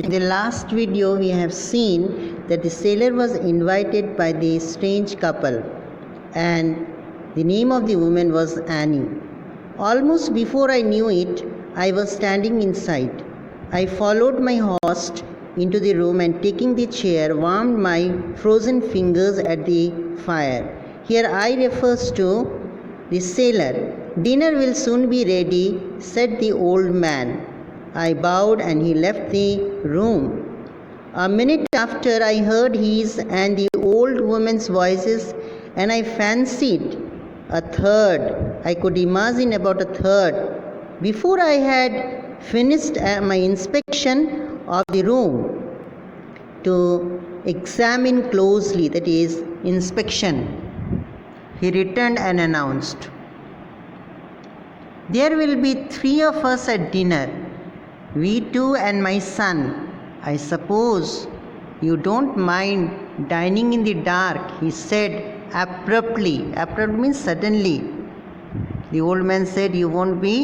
In the last video, we have seen that the sailor was invited by the strange couple, and the name of the woman was Annie. Almost before I knew it, I was standing inside. I followed my host into the room and, taking the chair, warmed my frozen fingers at the fire. Here I refers to the sailor. "Dinner will soon be ready," said the old man. I bowed and he left the room. A minute after, I heard his and the old woman's voices, and I fancied a third. I could imagine about a third. Before I had finished my inspection of the room to examine closely, that is, inspection, he returned and announced, "There will be 3 of us at dinner. We two and my son. I suppose you don't mind dining in the dark," he said abruptly. Abrupt means suddenly. The old man said, "You won't be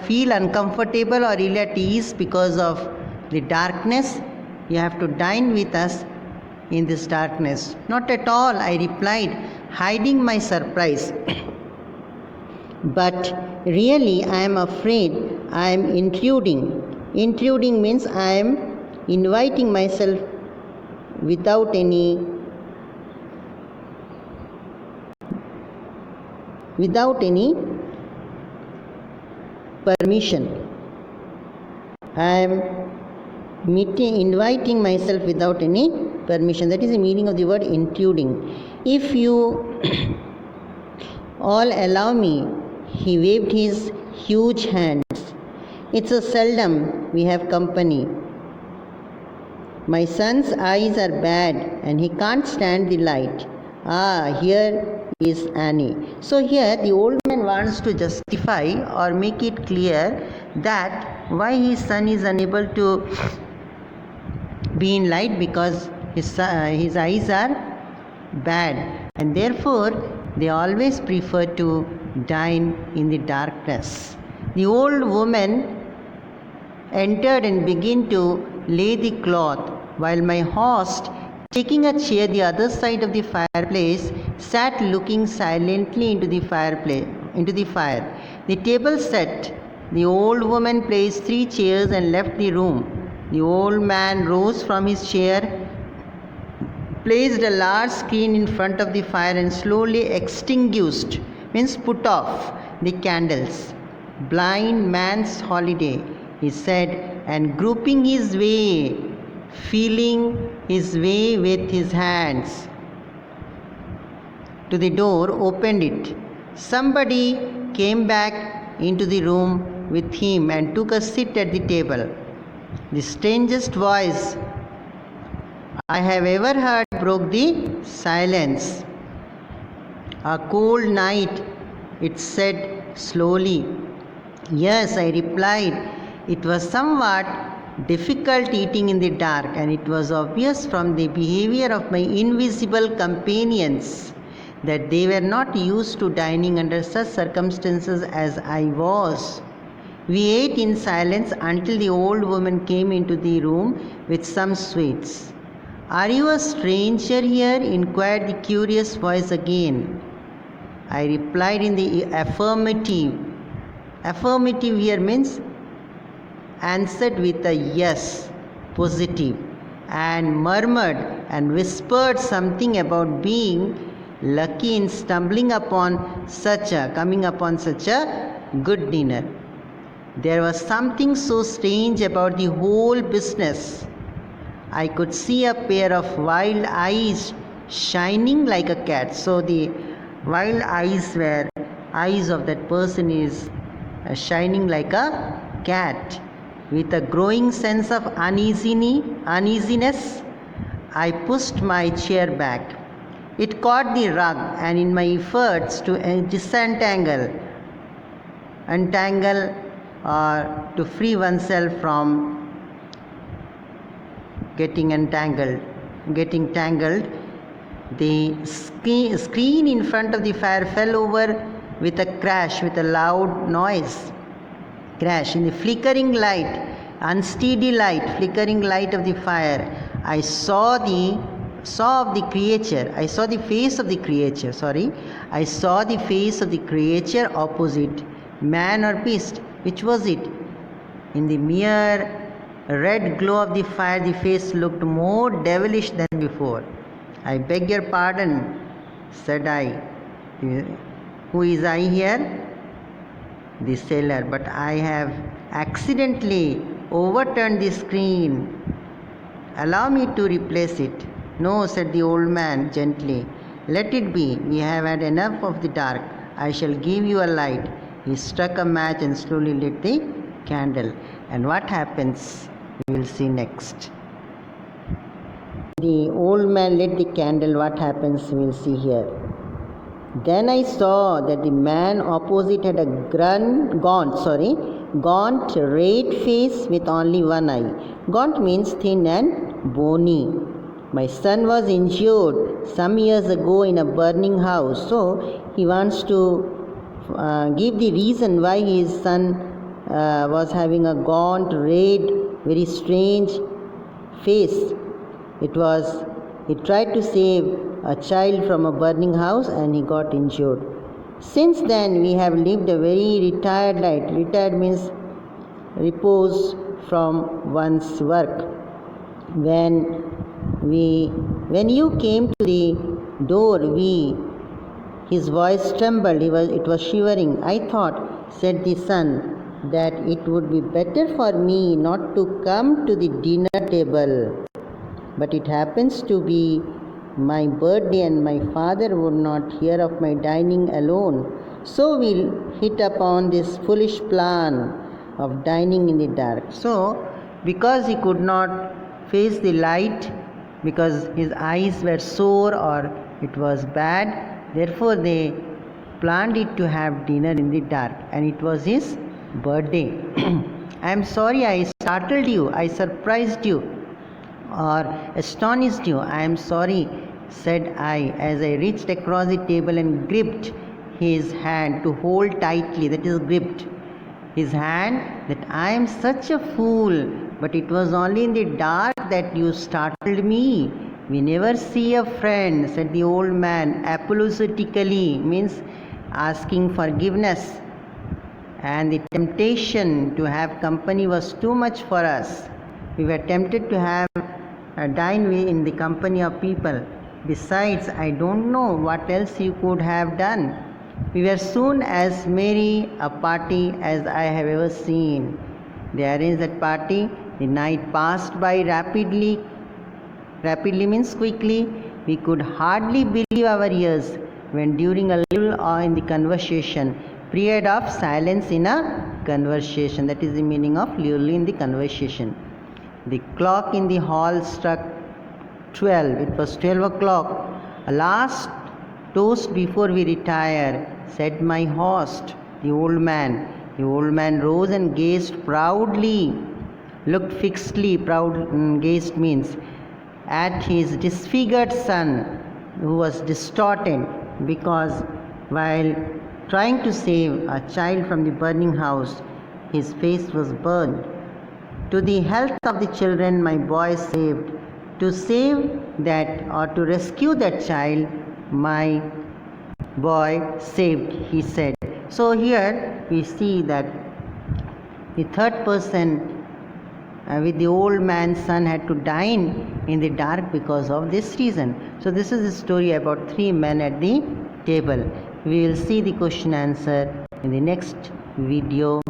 feel uncomfortable or ill at ease because of the darkness. You have to dine with us in this darkness." "Not at all," I replied, hiding my surprise. "But really, I am afraid I am intruding." Intruding means I am inviting myself without any permission. I am inviting myself without any permission. That is the meaning of the word intruding. "If you all allow me," he waved his huge hands. "It's a seldom we have company. My son's eyes are bad and he can't stand the light. Ah, here is Annie." So here the old man wants to justify or make it clear that why his son is unable to be in light, because his eyes are bad, and therefore they always prefer to dine in the darkness. The old woman entered and began to lay the cloth, while my host, taking a chair the other side of the fireplace, sat looking silently into the fire. The table set, the old woman placed 3 chairs and left the room. The old man rose from his chair, placed a large screen in front of the fire, and slowly extinguished, means put off, the candles. "Blind man's holiday," he said, and groping his way, feeling his way with his hands to the door, opened it. Somebody came back into the room with him and took a seat at the table. The strangest voice I have ever heard broke the silence. "A cold night," it said slowly. "Yes," I replied. "It was somewhat difficult eating in the dark, and it was obvious from the behavior of my invisible companions that they were not used to dining under such circumstances as I was." We ate in silence until the old woman came into the room with some sweets. "Are you a stranger here?" inquired the curious voice again. I replied in the affirmative. Affirmative here means answered with a yes, positive, and murmured and whispered something about being lucky in coming upon such a good dinner. There was something so strange about the whole business. I could see a pair of wild eyes shining like a cat. So the wild eyes were eyes of that person is shining like a cat. With a growing sense of uneasiness, I pushed my chair back. It caught the rug, and in my efforts to untangle or to free oneself from getting tangled, the screen in front of the fire fell over with a crash, with a loud noise. Crash. In the flickering light, unsteady light, flickering light of the fire, I saw the creature. I saw the face of the creature. I saw the face of the creature opposite, man or beast. Which was it? In the mere red glow of the fire, the face looked more devilish than before. I beg your pardon, said I. Who is I here? The sailor. But I have accidentally overturned the screen. Allow me to replace it. No, said the old man gently. Let it be. We have had enough of the dark. I shall give you a light. He struck a match and slowly lit the candle. And what happens, we will see next. The old man lit the candle. What happens, we will see here. Then I saw that the man opposite had a gaunt, red face with only one eye. Gaunt means thin and bony. My son was injured some years ago in a burning house. So he wants to give the reason why his son was having a gaunt, red, very strange face. He tried to save a child from a burning house and he got injured. Since then, we have lived a very retired life. Retired means repose from one's work. When you came to the door, his voice trembled. It was shivering. I thought, said the son, that it would be better for me not to come to the dinner table. But it happens to be my birthday and my father would not hear of my dining alone. So we hit upon this foolish plan of dining in the dark. So, because he could not face the light, because his eyes were sore or it was bad, therefore they planned it to have dinner in the dark, and it was his birthday. I am sorry I startled you, I surprised you or astonished you. I am sorry, said I, as I reached across the table and gripped his hand to hold tightly, that is, gripped his hand, that I am such a fool, but it was only in the dark that you startled me. We never see a friend, said the old man, apologetically, means asking forgiveness. And the temptation to have company was too much for us. We were tempted to dine in the company of people. Besides, I don't know what else you could have done. We were soon as merry a party as I have ever seen. They arranged that party. The night passed by rapidly. Rapidly means quickly. We could hardly believe our ears when during a little awe in the conversation, period of silence in a conversation, that is the meaning of lull in the conversation. The clock in the hall struck 12. It was 12 o'clock. A last toast before we retire, said my host, the old man. The old man rose and gazed proudly, looked fixedly, gazed means, at his disfigured son, who was distorted because while trying to save a child from the burning house, his face was burned. To the health of the children my boy saved. To save that or to rescue that child, my boy saved, he said. So here we see that the third person with the old man's son had to dine in the dark because of this reason. So this is a story about three men at the table. We will see the question answer in the next video.